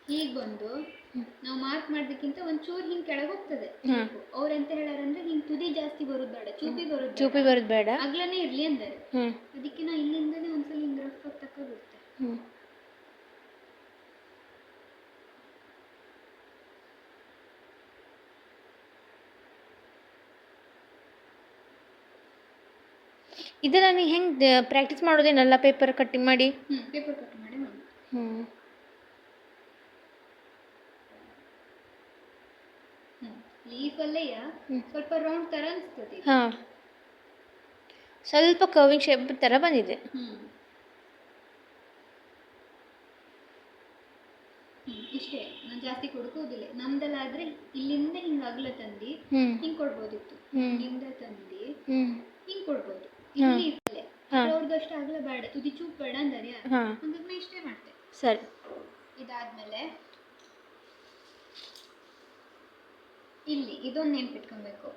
ಹೀಗೆ ಬಂದು ನಾವು ಮಾರ್ಕ್ ಮಾಡೋದಕ್ಕಿಂತ ಒಂಚೂರು ಹಿಂಗೆ ಕೆಳಗೆ ಹೋಗ್ತದೆ. ಅವ್ರು ಎಂತ ಹೇಳಾರಂದ್ರೆ ಹಿಂಗೆ ತುದಿ ಜಾಸ್ತಿ ಬರೋದು ಬೇಡ, ಚೂಪಿ ಬರೋದು ಬೇಡ, ಅಗ್ಲನೇ ಇರಲಿ ಅಂದರೆ. ಅದಕ್ಕೆ ನಾ ಇಲ್ಲಿಂದನೇ ಒಂದ್ಸಲ ಹಿಂಗೆ ರಫ್ ಆಗಿ ತಕ್ಕೊಬಿಡ್ತೆ. ಇದನ್ನ ನೀ ಹೆಂಗೆ ಪ್ರಾಕ್ಟೀಸ್ ಮಾಡೋದೇನಲ್ಲ ಪೇಪರ್ ಕಟ್ಟಿಂಗ್ ಮಾಡಿ? ಪೇಪರ್ ಕಟ್ ಮಾಡಿ ಮಾಡಿ. ಲೀಫಲ್ಲೇ ಸ್ವಲ್ಪ ರೌಂಡ್ ಥರ ಅನಿಸ್ತದೆ. ಹಾಂ, ಸ್ವಲ್ಪ ಕರ್ವಿಂಗ್ ಶೇಪ್ ಥರ ಬಂದಿದೆ. ಇಷ್ಟೇ, ನಾನು ಜಾಸ್ತಿ ಕೊಡ್ಕೋದಿಲ್ಲ. ನಮ್ದಲ್ಲಾದ್ರೆ ಇಲ್ಲಿಂದ ಹಿಂಗೆ ಅಗಲ ತಂದು ಹಿಂಗೆ ಕೊಡ್ಬೋದಿತ್ತು. ಹಿಂದೆ ತಂದು ಹಿಂಗೆ ಕೊಡ್ಬೋದು. ಇಲ್ಲಿ ಅವ್ರಿಗಷ್ಟು ಅಗಲ ಬೇಡ, ತುದಿ ಚೂಪ್ ಬೇಡ ಅಂದರೆ ಹಂಗಾಗಿ ಇಷ್ಟೇ ಮಾಡ್ತೆ. ಸರಿ. ಇದಾದ್ಮೇಲೆ ಇಲ್ಲಿ ಇದೊಂದು ನೆನ್ಪಿಟ್ಕೊಬೇಕು.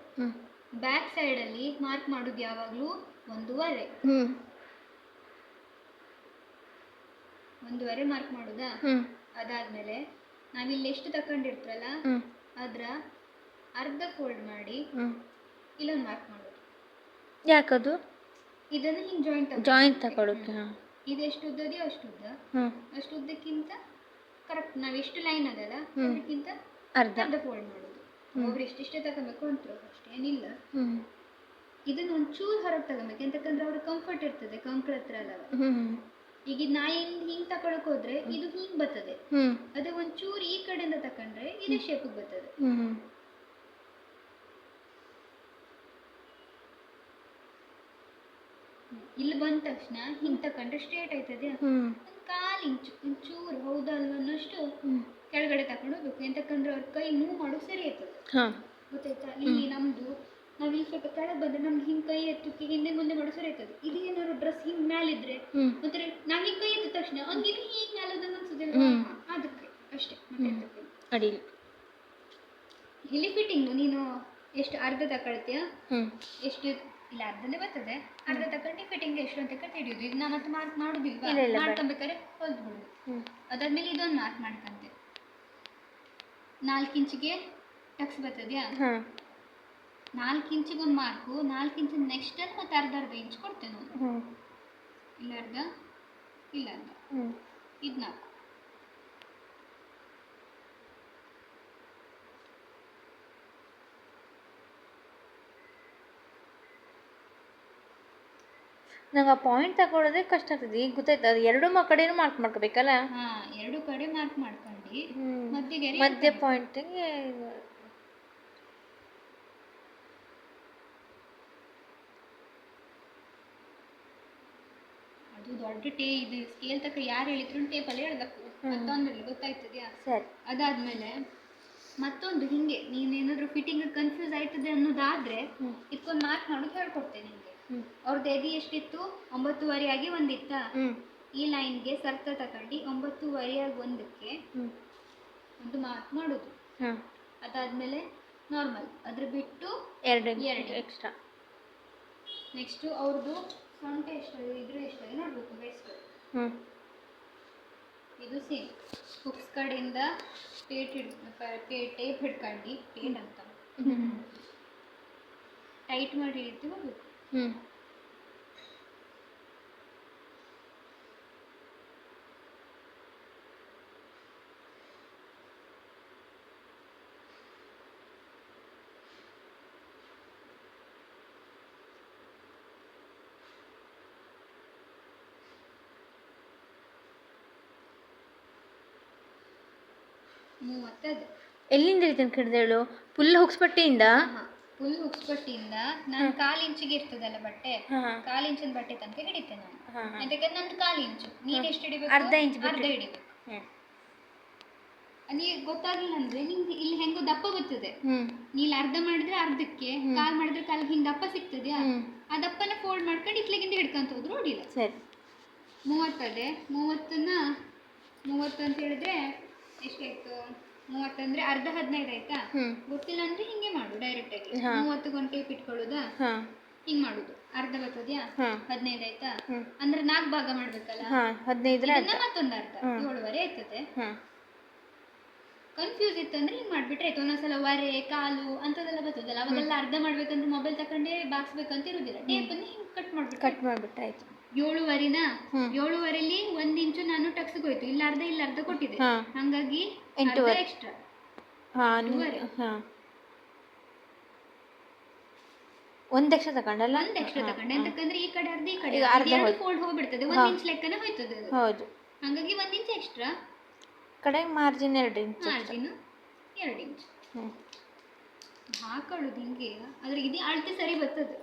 ಬ್ಯಾಕ್ ಸೈಡಲ್ಲಿ ಮಾರ್ಕ್ ಮಾಡೋದು ಯಾವಾಗಲೂ 1.5 ಮಾರ್ಕ್ ಮಾಡೋದಾ? ಅದಾದ್ಮೇಲೆ ನಾವಿಲ್ಲಿ ಎಷ್ಟು ತಕೊಂಡಿರ್ತೀರಲ್ಲ ಅದರ ಅರ್ಧ ಫೋಲ್ಡ್ ಮಾಡಿ ಇಲ್ಲೊಂದು ಮಾರ್ಕ್ ಮಾಡೋದು. ಯಾಕದು? ಇದನ್ನು ಹಿಂಗೆ ಜಾಯಿಂಟ್ ತಗೊಳ್ಳೋಕೆ. ಇದೆಷ್ಟು ಉದ್ದದೆಯೋ ಅಷ್ಟು ಉದ್ದಕ್ಕಿಂತ ಕರೆಕ್ಟ್ ನಾವು ಎಷ್ಟು ಲೈನ್ ಅದಲ್ಲ ಅದಕ್ಕಿಂತ ಅರ್ಧ ಫೋಲ್ಡ್ ಮಾಡೋದು. ಒಬ್ರು ಎಷ್ಟೆಷ್ಟೇ ತಗೋಬೇಕು ಅಂತ ಅಷ್ಟೇನಿಲ್ಲ. ಇದನ್ನ ಒಂಚೂರು ಹೊರಗೆ ತಗೋಬೇಕು, ಎಂತಕ್ಕಂದ್ರೆ ಅವ್ರಿಗೆ ಕಂಫರ್ಟ್ ಇರ್ತದೆ ಕಂಕಳ ಹತ್ರ ಅಲ್ಲ. ಈಗ ನಾ ಹಿಂಗೆ ತಗೊಳಕ್ ಹೋದ್ರೆ ಇದು ಹಿಂಗೆ ಬರ್ತದೆ, ಅದೇ ಒಂಚೂರು ಈ ಕಡೆಯಿಂದ ತಕೊಂಡ್ರೆ ಇದೇ ಶೇಪಿಗೆ ಬರ್ತದೆ. ಇಲ್ಲಿ ಬಂದ ತಕ್ಷಣ ಹಿಂಗೆ ತಕೊಂಡ್ರೆ ಸ್ಟ್ರೇಟ್ ಆಯ್ತದೆ. ಒಂದು 1/4 ಇಂಚು ಒಂಚೂರು ಹೌದಲ್ವನ್ನಷ್ಟು ಕೆಳಗಡೆ ತಕೊಂಡು ಹೋಗ್ಬೇಕು, ಎಂತಕ್ಕಂದ್ರೆ ಅವ್ರ ಕೈ ಮೂವ್ ಮಾಡೋದು ಸರಿ ಆಯ್ತದೆ. ಗೊತ್ತಾಯ್ತಾ? ಇಲ್ಲಿ ನಮ್ದು ನಾವು ಇಲ್ಲಿ ಸ್ವಲ್ಪ ಕೆಳಗೆ ಬಂದ್ರೆ ನಮ್ಗೆ ಹಿಂಗೆ ಕೈ ಎತ್ತಕ್ಕೆ ಹಿಂದೆ ಮುಂದೆ ಮಾಡೋ ಸರಿ ಆಯ್ತದೆ. ಇದು ಏನಾದ್ರು ಡ್ರೆಸ್ ಹಿಂಗೆ ಮೇಲಿದ್ರೆ ಮತ್ತೆ ನಾವು ಹಿಂಗೆ ಕೈ ಎತ್ತಿದ ತಕ್ಷಣ ಅವ್ನಿಗೆ ಇದು ಹೀಗೆ ಮೇಲೋದಂಗೆ ಅನ್ಸುತ್ತೆ, ಅದಕ್ಕೆ ಅಷ್ಟೇ. ಮತ್ತೆ ಅಡಿಲಿ ಇಲ್ಲಿ ಫಿಟ್ಟಿಂಗ್ ನೀನು ಎಷ್ಟು ಅರ್ಧ ತಗೊಳ್ತೀಯ, ಎಷ್ಟು ಇಲ್ಲ ಅರ್ಧನೇ ಬರ್ತದೆ, ಅರ್ಧ ತಗೊಂಡು ಫಿಟ್ಟಿಂಗ್ ಎಷ್ಟು ಅಂತ ಹಿಡಿಯೋದು. ಇದು ನಾ ಮತ್ತೆ ಮಾರ್ಕ್ ಮಾಡೋದಿಲ್ವಾ, ಮಾಡ್ಕೊಬೇಕಾದ್ರೆ ಹೊಲ್ದು ಬಿಡೋದು. ಅದಾದ್ಮೇಲೆ ಇದೊಂದು ಮಾರ್ಕ್ ಮಾಡ್ಕೊಂತೆ 4 ಇಂಚಿಗೆ ಟಕ್ಸ್ ಬರ್ತದ್ಯಾ? 4 ಇಂಚಿಗೆ ಒಂದು ಮಾರ್ಕು, 4 ಇಂಚಿನ ನೆಕ್ಸ್ಟ್ ಮತ್ತೆ ಅರ್ಧ ಇಂಚ್ ಕೊಡ್ತೇನೆ ನಾನು. ಇಲ್ಲ ಅರ್ಧ ಇದು 4. ನಂಗೆ ಆ ಪಾಯಿಂಟ್ ತಗೊಳ್ಳೋದೇ ಕಷ್ಟ ಆಗ್ತದೆ. ಈಗ ಗೊತ್ತಾಯ್ತು, ಅದು ಎರಡು ಕಡೆನೂ ಮಾರ್ಕ್ ಮಾಡ್ಕೋಬೇಕಲ್ಲ? ಎರಡು ಕಡೆ ಮಾರ್ಕ್ ಮಾಡ್ಕೊಂಡು ಮಧ್ಯ ಪಾಯಿಂಟಿಗೆ ಅದು ದೊಡ್ಡ ಇದು ಸ್ಕೇಲ್ ತಕ್ಕ ಯಾರು ಹೇಳಿದ್ರು ಟೇಪಲ್ಲಿ ಹೇಳ್ಬೇಕು, ಮತ್ತೊಂದ್ರಲ್ಲಿ ಗೊತ್ತಾಯ್ತದ್ಯಾ? ಸರಿ. ಅದಾದ್ಮೇಲೆ ಮತ್ತೊಂದು ಹಿಂಗೆ ನೀನೇನಾದ್ರೂ ಫಿಟ್ಟಿಂಗ್ ಕನ್ಫ್ಯೂಸ್ ಆಯ್ತದೆ ಅನ್ನೋದಾದ್ರೆ ಇದಕ್ಕೊಂದು ಮಾರ್ಕ್ ಮಾಡೋದು ಹೇಳ್ಕೊಡ್ತೇನೆ ನಿಮಗೆ. ಅವ್ರದ್ದು ಎದೆ ಎಷ್ಟಿತ್ತು? 9.5 ಆಗಿ ಒಂದಿತ್ತ. ಈ ಲೈನ್ಗೆ ಸರ್ತ ತಗೊಂಡು 9.5 ಆಗಿ ಒಂದಕ್ಕೆ ಒಂದು ಮಾರ್ಕ್ ಮಾಡೋದು. ಅದಾದ್ಮೇಲೆ ನಾರ್ಮಲ್ ಅದ್ರ ಬಿಟ್ಟು 2 ಎಕ್ಸ್ಟ್ರಾ. ನೆಕ್ಸ್ಟು ಅವ್ರದ್ದು ಸೊಂಟ ಎಷ್ಟಾಗಿದೆ ಇದ್ರ ಎಷ್ಟಾಗಿದೆ ನೋಡ್ಬೇಕು. ವೇಸ್ಟ್ ಇದು ಸೇಮ್ ಹುಕ್ಸ್ ಕಡೆಯಿಂದ ಟೇಪ್ ಹಿಡ್ಕೊಂಡು ಟೇಟ್ ಅಂತ ಟೈಟ್ ಮಾಡಿ ಇಟ್ಟು ಹೋಗ್ಬೇಕು. ಎಲ್ಲಿಂದ ತನಕ ಹಿಡಿದೇಳು? ಫುಲ್ ಹುಕ್ಸ್ಪಟ್ಟಿಯಿಂದ? ಫುಲ್ ಹುಕ್ಸ್ಪಟ್ಟಿಯಿಂದ ನಾನು 1/4 ಇಂಚಿಗೆ ಇರ್ತದಲ್ಲ ಬಟ್ಟೆ, 1/4 ಇಂಚಿನ ಬಟ್ಟೆ ತನಕ ಹಿಡಿತೇನೆ ನಾನು. ಯಾಕಂದ್ರೆ ನಂದು 1/4 ಇಂಚು, ನೀನು ಎಷ್ಟು ಹಿಡಿಬೇಕು? ಅರ್ಧ ಹಿಡಿಬೇಕು. ನೀ ಗೊತ್ತಾಗಿಲ್ಲ ಅಂದ್ರೆ ನಿಮ್ಗೆ ಇಲ್ಲಿ ಹೆಂಗೋ ದಪ್ಪ ಬರ್ತದೆ. ನೀಲ್ ಅರ್ಧ ಮಾಡಿದ್ರೆ ಅರ್ಧಕ್ಕೆ, ಕಾಲ್ ಮಾಡಿದ್ರೆ ಕಾಲ್ ಹಿಂಗೆ ದಪ್ಪ ಸಿಗ್ತದ್ಯಾ? ಆ ದಪ್ಪನ ಫೋಲ್ಡ್ ಮಾಡ್ಕೊಂಡು ಇಟ್ಲಿಗಿಂದ ಹಿಡ್ಕೊಂತ ಹೋದ್ರು ನೋಡಿಲ್ಲ. ಸರಿ. 30 30 ಅಂತ ಹೇಳಿದ್ರೆ ಎಷ್ಟಾಯ್ತು? 30 ಅಂದ್ರೆ ಅರ್ಧ 15 ಆಯ್ತಾ? ಗೊತ್ತಿಲ್ಲ ಅಂದ್ರೆ ಹಿಂಗೆ ಮಾಡು ಡೈರೆಕ್ಟ್ ಆಗಿ. 30 ಒಂದು ಟೇಪ್ ಇಟ್ಕೊಳ್ಳೋದಾ, ಹಿಂಗ್ ಮಾಡುದು. ಅರ್ಧ ಬರ್ತದ್ಯಾ? 15 ಆಯ್ತಾ? ಅಂದ್ರೆ 4 ಭಾಗ ಮಾಡ್ಬೇಕಲ್ಲ, 15 ಮತ್ತೊಂದು ಅರ್ಧ 7.5 ಆಯ್ತದೆ. ಕನ್ಫ್ಯೂಸ್ ಇತ್ತಂದ್ರೆ ಹಿಂಗೆ ಮಾಡಿಬಿಟ್ರೆ ಆಯ್ತು. ಒಂದೊಂದ್ಸಲ ವರೆ ಕಾಲು ಅಂಥದ್ದೆಲ್ಲ ಬರ್ತದಲ್ಲ, ಅವಾಗೆಲ್ಲ ಅರ್ಧ ಮಾಡ್ಬೇಕಂದ್ರೆ ಮೊಬೈಲ್ ತಗೊಂಡೇ ಬಾಕ್ಸ್ಬೇಕಂತ ಇರೋದಿಲ್ಲ. ಟೇಪನ್ನು ಹಿಂಗೆ ಕಟ್ ಮಾಡಿಬಿಟ್ರೆ ಆಯ್ತು. 7 7ವರೆಲಿ 1 ಇಂಚು ನಾನು ಟಕ್ಸ್ಗೋಯ್ತು, ಇಲ್ಲ ಅರ್ಧ ಕೊಟ್ಟಿದೆ, ಹಾಗಾಗಿ 8 ಎಕ್ಸ್ಟ್ರಾ. ಒಂದು ಎಕ್ಸ್ಟ್ರಾ ತಗೊಂಡಲ್ಲ? ಒಂದು ಎಕ್ಸ್ಟ್ರಾ ತಗೊಂಡೆ. ಎಂತಕ್ಕಂದ್ರೆ ಈ ಕಡೆ ಅರ್ಧ ಈ ಕಡೆ ಫೋಲ್ಡ್ ಹೋಗ್ಬಿಡ್ತದೆ, 1 ಇಂಚ್ ಲೆಕ್ಕನ ಹೋಯ್ತದೆ ಅದು. ಹೌದು, ಹಾಗಾಗಿ 1 ಇಂಚ್ ಎಕ್ಸ್ಟ್ರಾ. ಕಡೆ ಮಾರ್ಜಿನ್ 2 ಇಂಚ್. ಮಾರ್ಜಿನ್ 2 ಇಂಚ್ ಹಾಕೊಳ್ಳೋದು ಹಿಂಗೆ. ಆದ್ರೆ ಇದೇ ಅಳತೆ ಸರಿ ಬರ್ತದೆ.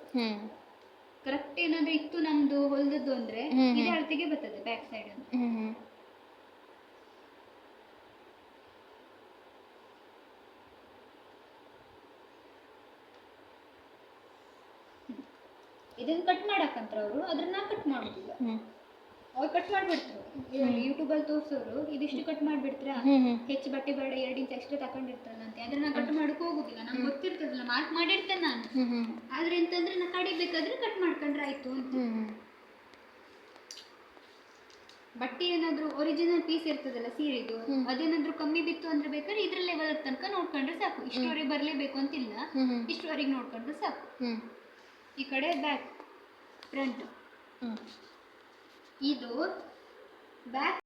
ಕರೆಕ್ಟ್ ಏನಾದ್ರು ಇತ್ತು ನಮ್ದು ಹೊಲ್ದದ್ದು ಅಂದ್ರೆ ಇದೇ ಅಳತೆಗೆ ಬರ್ತದೆ ಬ್ಯಾಕ್ ಸೈಡ್ ಅಂತ. ಇದನ್ನ ಕಟ್ ಮಾಡಕ್ಕಂತ ಅವರು ಅದ್ರನ್ನ ಕಟ್ ಮಾಡುದಿಲ್ಲ, ಅವ್ರು ಕಟ್ ಮಾಡ್ಬಿಡ್ತಾರೆ. ಯೂಟ್ಯೂಬಲ್ಲಿ ತೋರ್ಸೋರು ಇದಿಷ್ಟು ಕಟ್ ಮಾಡ್ಬಿಡ್ತೀರಾ, ಹೆಚ್ಚು ಬಟ್ಟೆ ಬೇಡ 2 ಇಂಚ್ ಎಕ್ಸ್ಟ್ರಾ ತಗೊಂಡಿರ್ತಾರಂತೆ, ಅದನ್ನ ಕಟ್ ಮಾಡಕ್ ಹೋಗುದಿಲ್ಲ. ನಂಗೆ ಗೊತ್ತಿರ್ತದಲ್ಲ, ಮಾರ್ಕ್ ಮಾಡಿರ್ತೇನೆ ನಾನು. ಆದ್ರೆ ಎಂತಂದ್ರೆ ನಾ ಕಡಿಬೇಕಾದ್ರೆ ಕಟ್ ಮಾಡ್ಕೊಂಡ್ರೆ ಆಯ್ತು ಅಂತ. ಬಟ್ಟೆ ಏನಾದ್ರು ಒರಿಜಿನಲ್ ಪೀಸ್ ಇರ್ತದಲ್ಲ ಸೀರೆದು, ಅದೇನಾದ್ರು ಕಮ್ಮಿ ಬಿತ್ತು ಅಂದ್ರೆ ಬೇಕಾದ್ರೆ ಇದ್ರ ಲೆವೆಲ್ ತನಕ ನೋಡ್ಕೊಂಡ್ರೆ ಸಾಕು. ಇಷ್ಟುವರೆಗೆ ಬರ್ಲೇಬೇಕು ಅಂತಿಲ್ಲ, ಇಷ್ಟುವರೆಗೆ ನೋಡ್ಕೊಂಡ್ರೆ ಸಾಕು. ಈ ಕಡೆ ಬ್ಯಾಕ್ ಫ್ರಂಟ್, ಇದು ಬ್ಯಾಕ್